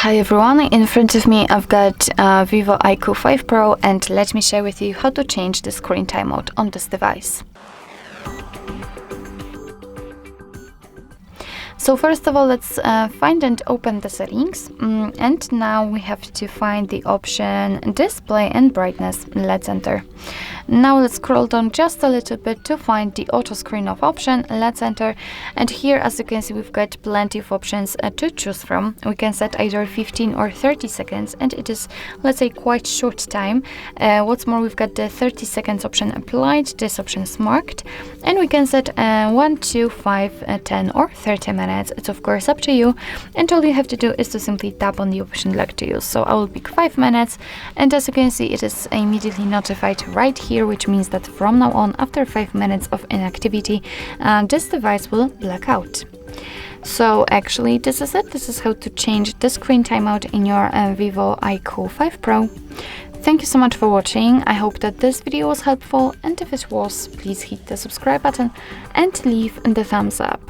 Hi everyone, in front of me I've got VIVO IQOO 5 Pro, and let me share with you how to change the screen timeout on this device. So first of all, let's find and open the settings, and now we have to find the option display and brightness. Let's enter. Now let's scroll down just a little bit to find the auto screen off option. Let's enter, and here, as you can see, we've got plenty of options to choose from. We can set either 15 or 30 seconds, and it is, let's say, quite short time. What's more, we've got the 30 seconds option applied. This option is marked, and we can set 1, 2, 5, 10 or 30 minutes. It's of course up to you, and all you have to do is to simply tap on the option you'd like to use. So I will pick 5 minutes, and as you can see, it is immediately notified right here, which means that from now on, after 5 minutes of inactivity, this device will black out. So actually, this is it. This is how to change the screen timeout in your VIVO IQOO 5 Pro. Thank you so much for watching. I hope that this video was helpful, and if it was, please hit the subscribe button and leave the thumbs up.